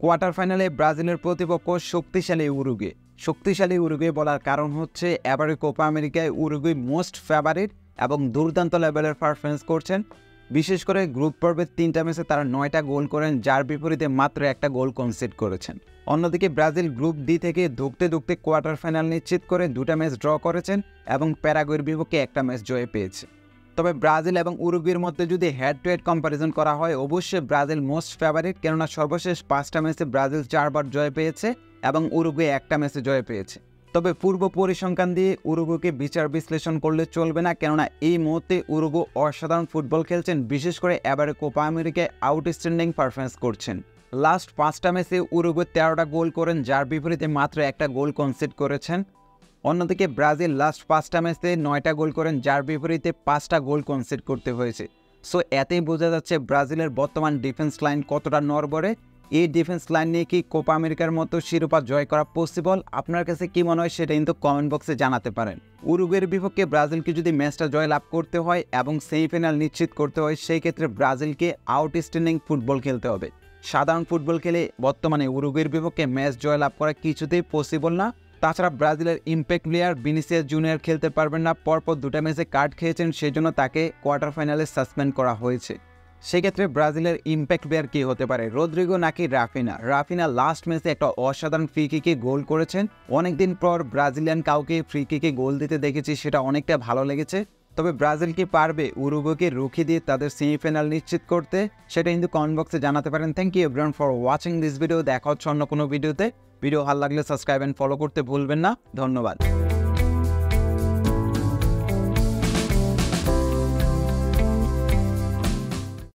Quarter ফাইনালে ব্রাজিলের প্রতিপক্ষ শক্তিশালী উরুগুয়ে বলার কারণ হচ্ছে এবারে কোপা আমেরিকায় উরুগুয়ে মোস্ট ফেভারিট এবং দুর্দান্ত লেভেলের পারফরমেন্স করছেন। বিশেষ করে গ্রুপ পর্বের 3টা ম্যাচে তারা 9টা গোল করেন, যার বিপরীতে মাত্র একটা গোল কনসিড করেছেন। অন্যদিকে ব্রাজিল গ্রুপ ডি থেকে ধুঁকতে কোয়ার্টার ফাইনাল নিশ্চিত করে 2টা ম্যাচ ড্র করেছেন এবং প্যারাগুয়ের বিপক্ষে একটা ম্যাচ জয় পেয়েছে। তবে ব্রাজিল এবং উরুগুয়ের মধ্যে যদি হেড টু হেড কম্প্যারিজন করা হয়, অবশ্যই ব্রাজিল মোস্ট ফেভারিট, কেননা সর্বশেষ 5টা ম্যাচে ব্রাজিল 4বার জয় পেয়েছে এবং উরুগুয়ে একটা ম্যাচে জয় পেয়েছে। তবে পূর্ব পরিসংখ্যান দিয়ে উরুগুয়েকে বিচার বিশ্লেষণ করলে চলবে না, কেননা এই মুহূর্তে উরুগুয়ে অসাধারণ ফুটবল খেলছেন, বিশেষ করে এবারে কোপা আমেরিকায় আউটস্ট্যান্ডিং পারফরমেন্স করছেন। লাস্ট 5টা ম্যাচে উরুগুয়ে 13টা গোল করেন, যার বিপরীতে মাত্র একটা গোল কনসিড করেছেন। অন্যদিকে ব্রাজিল লাস্ট 5টা ম্যাচে 9টা গোল করেন, যার বিপরীতে 5টা গোল কনসিড করতে হয়েছে। সো এতেই বোঝা যাচ্ছে ব্রাজিলের বর্তমান ডিফেন্স লাইন কতটা নড়বড়ে। এই ডিফেন্স লাইন নিয়ে কি কোপা আমেরিকার মতো শিরোপা জয় করা পসিবল? আপনার কাছে কি মনে হয় সেটা কিন্তু কমেন্ট বক্সে জানাতে পারেন। উরুগুয়ের বিপক্ষে ব্রাজিলকে যদি ম্যাচটা জয় লাভ করতে হয় এবং সেমিফাইনাল নিশ্চিত করতে হয়, সেই ক্ষেত্রে ব্রাজিলকে আউটস্ট্যান্ডিং ফুটবল খেলতে হবে। সাধারণ ফুটবল খেলে বর্তমানে উরুগুয়ের বিপক্ষে ম্যাচ জয় লাভ করা কিছুতেই পসিবল না। তাছাড়া ব্রাজিলের ইম্প্যাক্ট প্লেয়ার ভিনিসিয়াস জুনিয়র খেলতে পারবেন না, পরপর 2টা ম্যাচে কার্ড খেয়েছেন, সেজন্য তাকে কোয়ার্টার ফাইনালে সাসপেন্ড করা হয়েছে। সেক্ষেত্রে ব্রাজিলের ইম্প্যাক্ট প্লেয়ার কী হতে পারে, রদ্রিগো নাকি রাফিনা লাস্ট ম্যাচে একটা অসাধারণ ফ্রি কিকে গোল করেছেন। অনেকদিন পর ব্রাজিলিয়ান কাউকে ফ্রি কিকে গোল দিতে দেখেছি, সেটা অনেকটা ভালো লেগেছে। তবে ব্রাজিল কি পারবে উরুগুয়েকে রুখে দিয়ে তাদের সেমিফাইনাল নিশ্চিত করতে, সেটা কিন্তু কমেন্ট বক্সে জানাতে পারেন। Thank you everyone for watching this video. দেখা হচ্ছে অন্য কোনো ভিডিওতে। ভিডিও ভালো লাগলে সাবস্ক্রাইব এন্ড ফলো করতে ভুলবেন না। ধন্যবাদ।